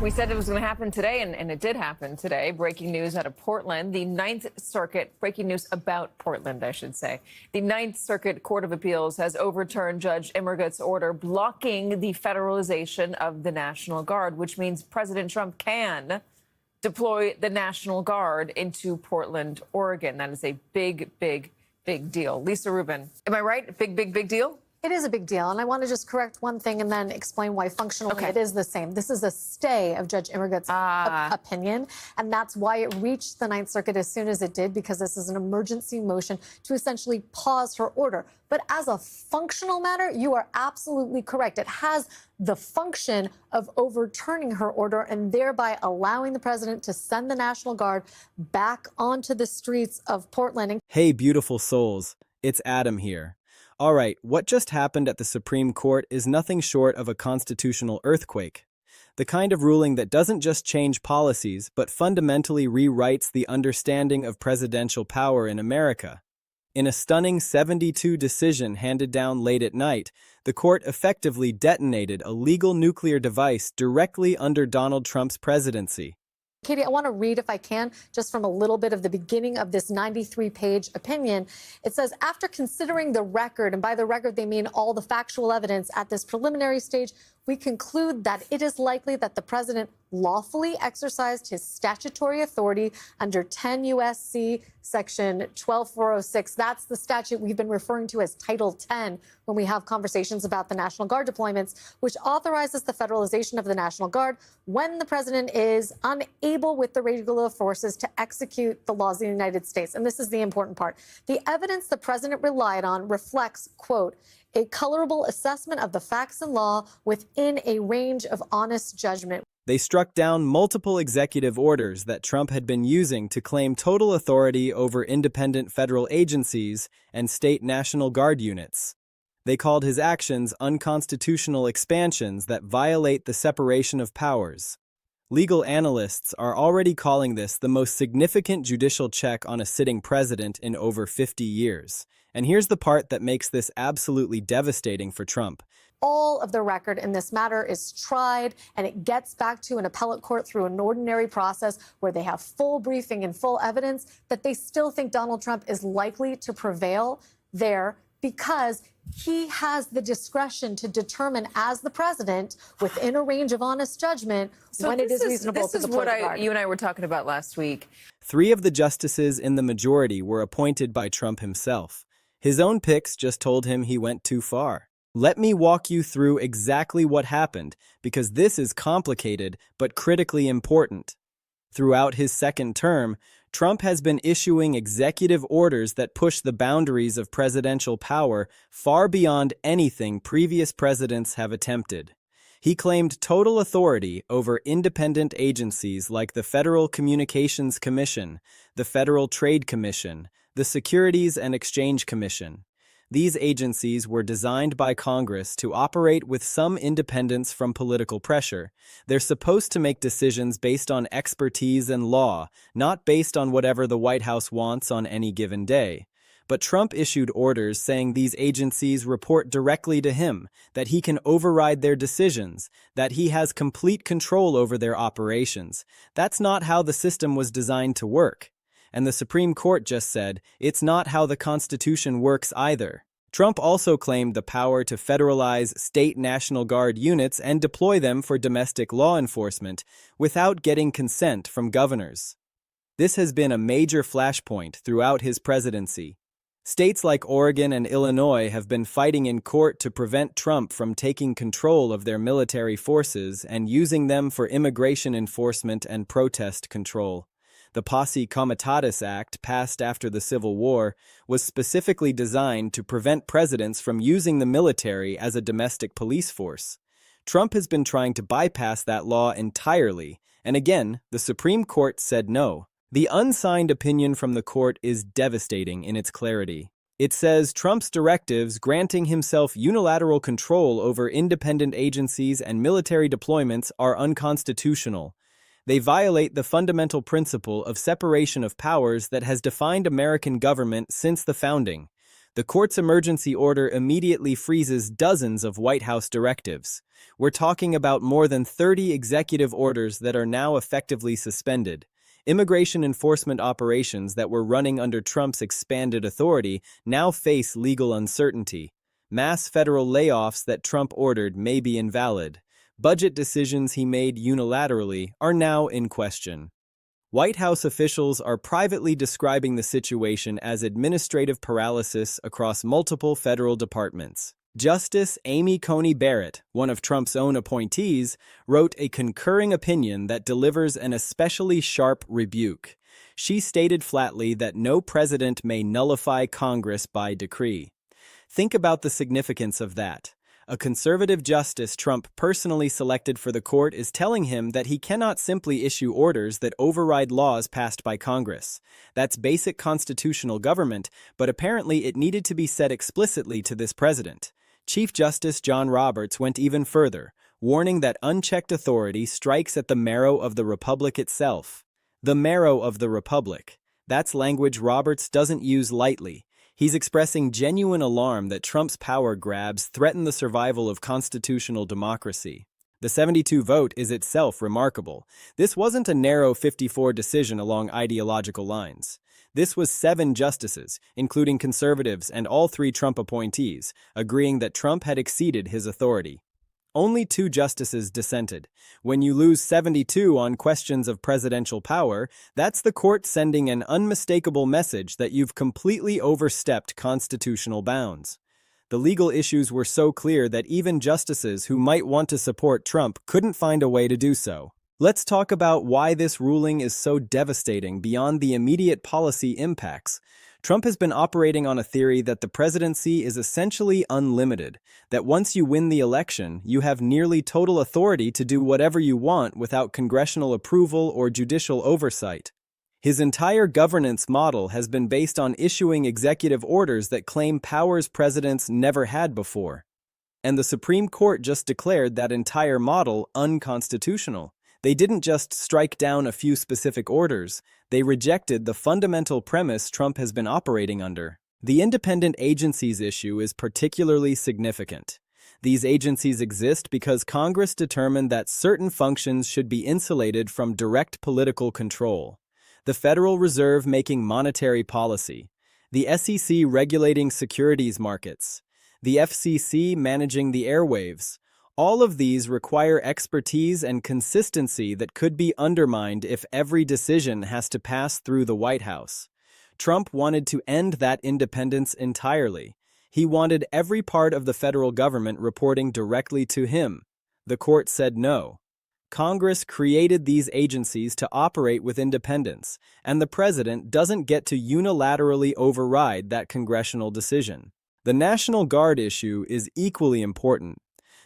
We said it was going to happen today, and it did happen today. Breaking news out of Portland. The Ninth Circuit, breaking news about Portland, I should say. The Ninth Circuit Court of Appeals has overturned Judge Immergut's order blocking the federalization of the National Guard, which means President Trump can deploy the National Guard into Portland, Oregon. That is a big, big, big deal. Lisa Rubin, am I right? Big, big, big deal? It is a big deal, and I want to just correct one thing and then explain why functionally it is the same. This is a stay of Judge Immergut's opinion, and that's why it reached the Ninth Circuit as soon as it did, because this is an emergency motion to essentially pause her order. But as a functional matter, you are absolutely correct. It has the function of overturning her order and thereby allowing the president to send the National Guard back onto the streets of Portland. Hey, beautiful souls. It's Adam here. All right, what just happened at the Supreme Court is nothing short of a constitutional earthquake. The kind of ruling that doesn't just change policies, but fundamentally rewrites the understanding of presidential power in America. In a stunning 7-2 decision handed down late at night, the court effectively detonated a legal nuclear device directly under Donald Trump's presidency. Katie, I want to read, if I can, just from a little bit of the beginning of this 93-page opinion. It says, after considering the record, and by the record they mean all the factual evidence at this preliminary stage, we conclude that it is likely that the president lawfully exercised his statutory authority under 10 U.S.C. Section 12406. That's the statute we've been referring to as Title 10 when we have conversations about the National Guard deployments, which authorizes the federalization of the National Guard when the president is unable with the regular forces to execute the laws of the United States. And this is the important part. The evidence the president relied on reflects, quote, a colorable assessment of the facts and law within a range of honest judgment. They struck down multiple executive orders that Trump had been using to claim total authority over independent federal agencies and state National Guard units. They called his actions unconstitutional expansions that violate the separation of powers. Legal analysts are already calling this the most significant judicial check on a sitting president in over 50 years. And here's the part that makes this absolutely devastating for Trump. All of the record in this matter is tried, and it gets back to an appellate court through an ordinary process where they have full briefing and full evidence that they still think Donald Trump is likely to prevail there because he has the discretion to determine as the president, within a range of honest judgment, when it is reasonable to deploy the Guard. You and I were talking about last week. 3 of the justices in the majority were appointed by Trump himself. His own picks just told him he went too far. Let me walk you through exactly what happened, because this is complicated but critically important. Throughout his second term, Trump has been issuing executive orders that push the boundaries of presidential power far beyond anything previous presidents have attempted. He claimed total authority over independent agencies like the Federal Communications Commission, the Federal Trade Commission, the Securities and Exchange Commission. These agencies were designed by Congress to operate with some independence from political pressure. They're supposed to make decisions based on expertise and law, not based on whatever the White House wants on any given day. But Trump issued orders saying these agencies report directly to him, that he can override their decisions, that he has complete control over their operations. That's not how the system was designed to work. And the Supreme Court just said, it's not how the Constitution works either. Trump also claimed the power to federalize state National Guard units and deploy them for domestic law enforcement without getting consent from governors. This has been a major flashpoint throughout his presidency. States like Oregon and Illinois have been fighting in court to prevent Trump from taking control of their military forces and using them for immigration enforcement and protest control. The Posse Comitatus Act, passed after the Civil War, was specifically designed to prevent presidents from using the military as a domestic police force. Trump has been trying to bypass that law entirely, and again, the Supreme Court said no. The unsigned opinion from the court is devastating in its clarity. It says Trump's directives granting himself unilateral control over independent agencies and military deployments are unconstitutional. They violate the fundamental principle of separation of powers that has defined American government since the founding. The court's emergency order immediately freezes dozens of White House directives. We're talking about more than 30 executive orders that are now effectively suspended. Immigration enforcement operations that were running under Trump's expanded authority now face legal uncertainty. Mass federal layoffs that Trump ordered may be invalid. Budget decisions he made unilaterally are now in question. White House officials are privately describing the situation as administrative paralysis across multiple federal departments. Justice Amy Coney Barrett, one of Trump's own appointees, wrote a concurring opinion that delivers an especially sharp rebuke. She stated flatly that no president may nullify Congress by decree. Think about the significance of that. A conservative justice Trump personally selected for the court is telling him that he cannot simply issue orders that override laws passed by Congress. That's basic constitutional government, but apparently it needed to be said explicitly to this president. Chief Justice John Roberts went even further, warning that unchecked authority strikes at the marrow of the republic itself. The marrow of the republic. That's language Roberts doesn't use lightly. He's expressing genuine alarm that Trump's power grabs threaten the survival of constitutional democracy. The 72 vote is itself remarkable. This wasn't a narrow 54 decision along ideological lines. This was 7 justices, including conservatives and all 3 Trump appointees, agreeing that Trump had exceeded his authority. Only 2 justices dissented. When you lose 72 on questions of presidential power, that's the court sending an unmistakable message that you've completely overstepped constitutional bounds. The legal issues were so clear that even justices who might want to support Trump couldn't find a way to do so. Let's talk about why this ruling is so devastating beyond the immediate policy impacts. Trump has been operating on a theory that the presidency is essentially unlimited, that once you win the election, you have nearly total authority to do whatever you want without congressional approval or judicial oversight. His entire governance model has been based on issuing executive orders that claim powers presidents never had before. And the Supreme Court just declared that entire model unconstitutional. They didn't just strike down a few specific orders, they rejected the fundamental premise Trump has been operating under. The independent agencies issue is particularly significant. These agencies exist because Congress determined that certain functions should be insulated from direct political control. The Federal Reserve making monetary policy, the SEC regulating securities markets, the FCC managing the airwaves. All of these require expertise and consistency that could be undermined if every decision has to pass through the White House. Trump wanted to end that independence entirely. He wanted every part of the federal government reporting directly to him. The court said no. Congress created these agencies to operate with independence, and the president doesn't get to unilaterally override that congressional decision. The National Guard issue is equally important.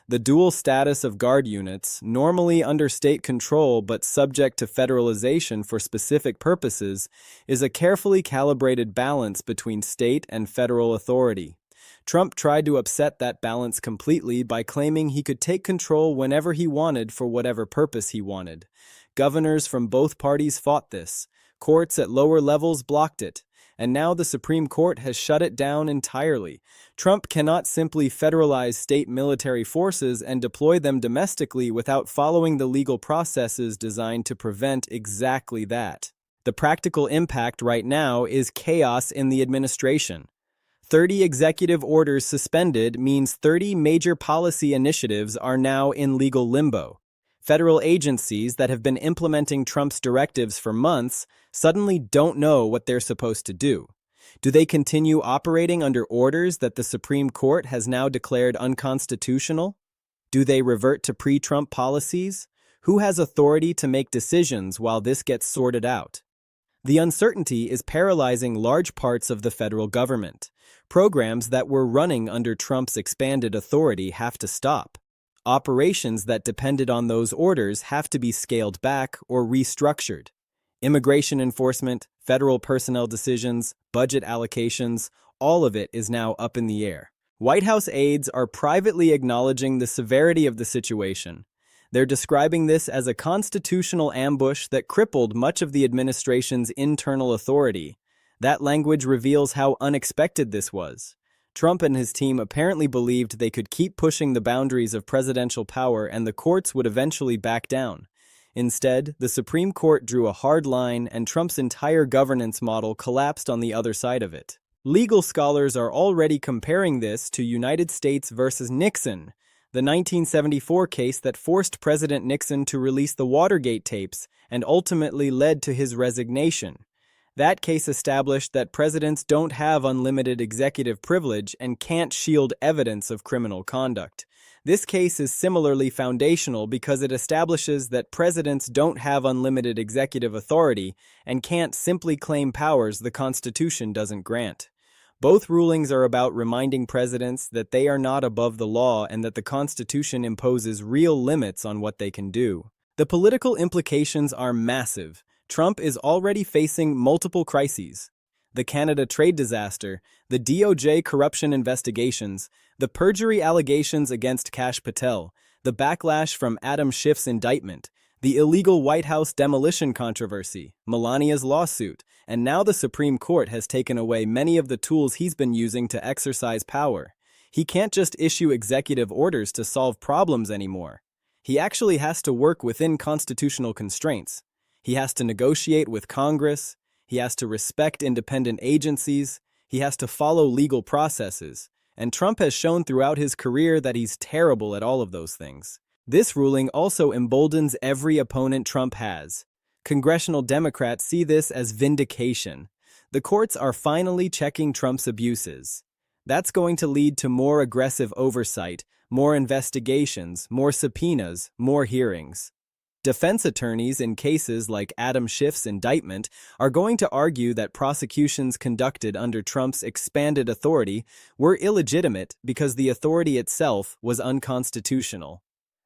The dual status of Guard units, normally under state control but subject to federalization for specific purposes, is a carefully calibrated balance between state and federal authority. Trump tried to upset that balance completely by claiming he could take control whenever he wanted for whatever purpose he wanted. Governors from both parties fought this. Courts at lower levels blocked it. And now the Supreme Court has shut it down entirely. Trump cannot simply federalize state military forces and deploy them domestically without following the legal processes designed to prevent exactly that. The practical impact right now is chaos in the administration. 30 executive orders suspended means 30 major policy initiatives are now in legal limbo. Federal agencies that have been implementing Trump's directives for months suddenly don't know what they're supposed to do. Do they continue operating under orders that the Supreme Court has now declared unconstitutional? Do they revert to pre-Trump policies? Who has authority to make decisions while this gets sorted out? The uncertainty is paralyzing large parts of the federal government. Programs that were running under Trump's expanded authority have to stop. Operations that depended on those orders have to be scaled back or restructured. Immigration enforcement, federal personnel decisions, budget allocations, all of it is now up in the air. White House aides are privately acknowledging the severity of the situation. They're describing this as a constitutional ambush that crippled much of the administration's internal authority. That language reveals how unexpected this was. Trump and his team apparently believed they could keep pushing the boundaries of presidential power and the courts would eventually back down. Instead, the Supreme Court drew a hard line and Trump's entire governance model collapsed on the other side of it. Legal scholars are already comparing this to United States versus Nixon, the 1974 case that forced President Nixon to release the Watergate tapes and ultimately led to his resignation. That case established that presidents don't have unlimited executive privilege and can't shield evidence of criminal conduct. This case is similarly foundational because it establishes that presidents don't have unlimited executive authority and can't simply claim powers the Constitution doesn't grant. Both rulings are about reminding presidents that they are not above the law and that the Constitution imposes real limits on what they can do. The political implications are massive. Trump is already facing multiple crises: the Canada trade disaster, the DOJ corruption investigations, the perjury allegations against Kash Patel, the backlash from Adam Schiff's indictment, the illegal White House demolition controversy, Melania's lawsuit, and now the Supreme Court has taken away many of the tools he's been using to exercise power. He can't just issue executive orders to solve problems anymore. He actually has to work within constitutional constraints. He has to negotiate with Congress, he has to respect independent agencies, he has to follow legal processes, and Trump has shown throughout his career that he's terrible at all of those things. This ruling also emboldens every opponent Trump has. Congressional Democrats see this as vindication. The courts are finally checking Trump's abuses. That's going to lead to more aggressive oversight, more investigations, more subpoenas, more hearings. Defense attorneys in cases like Adam Schiff's indictment are going to argue that prosecutions conducted under Trump's expanded authority were illegitimate because the authority itself was unconstitutional.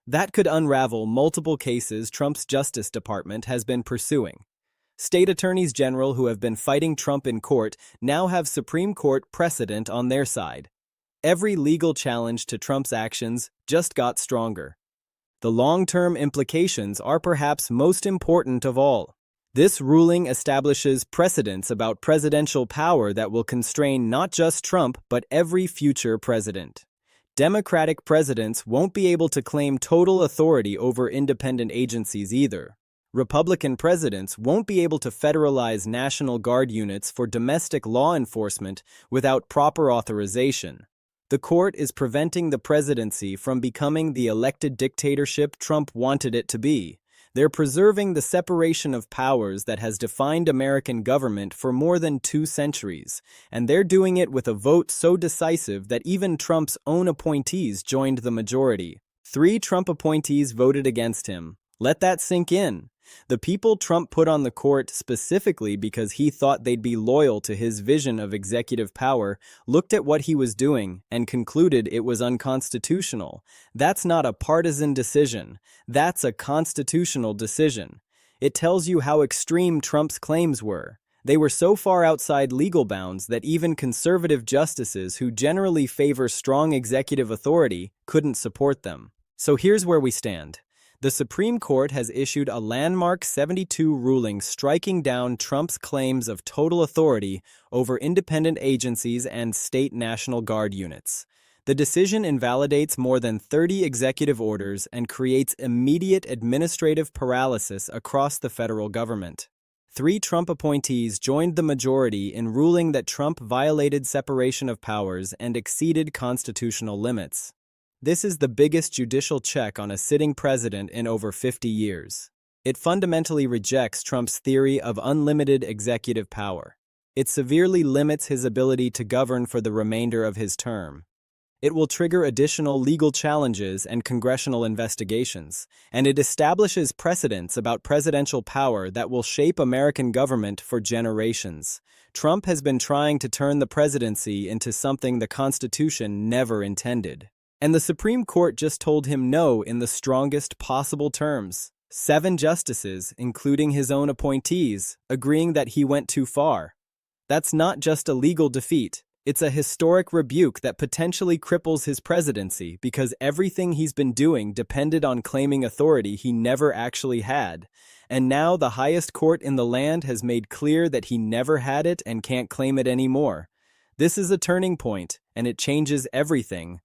That could unravel multiple cases Trump's Justice Department has been pursuing. State attorneys general who have been fighting Trump in court now have Supreme Court precedent on their side. Every legal challenge to Trump's actions just got stronger. The long-term implications are perhaps most important of all. This ruling establishes precedents about presidential power that will constrain not just Trump, but every future president. Democratic presidents won't be able to claim total authority over independent agencies either. Republican presidents won't be able to federalize National Guard units for domestic law enforcement without proper authorization. The court is preventing the presidency from becoming the elected dictatorship Trump wanted it to be. They're preserving the separation of powers that has defined American government for more than 2 centuries, and they're doing it with a vote so decisive that even Trump's own appointees joined the majority. 3 Trump appointees voted against him. Let that sink in. The people Trump put on the court specifically because he thought they'd be loyal to his vision of executive power looked at what he was doing and concluded it was unconstitutional. That's not a partisan decision. That's a constitutional decision. It tells you how extreme Trump's claims were. They were so far outside legal bounds that even conservative justices who generally favor strong executive authority couldn't support them. So here's where we stand. The Supreme Court has issued a landmark 72 ruling striking down Trump's claims of total authority over independent agencies and state National Guard units. The decision invalidates more than 30 executive orders and creates immediate administrative paralysis across the federal government. 3 Trump appointees joined the majority in ruling that Trump violated separation of powers and exceeded constitutional limits. This is the biggest judicial check on a sitting president in over 50 years. It fundamentally rejects Trump's theory of unlimited executive power. It severely limits his ability to govern for the remainder of his term. It will trigger additional legal challenges and congressional investigations, and it establishes precedents about presidential power that will shape American government for generations. Trump has been trying to turn the presidency into something the Constitution never intended. And the Supreme Court just told him no in the strongest possible terms. 7 justices, including his own appointees, agreeing that he went too far. That's not just a legal defeat, It's a historic rebuke that potentially cripples his presidency because everything he's been doing depended on claiming authority he never actually had. And now the highest court in the land has made clear that he never had it and can't claim it anymore. This is a turning point, and it changes everything.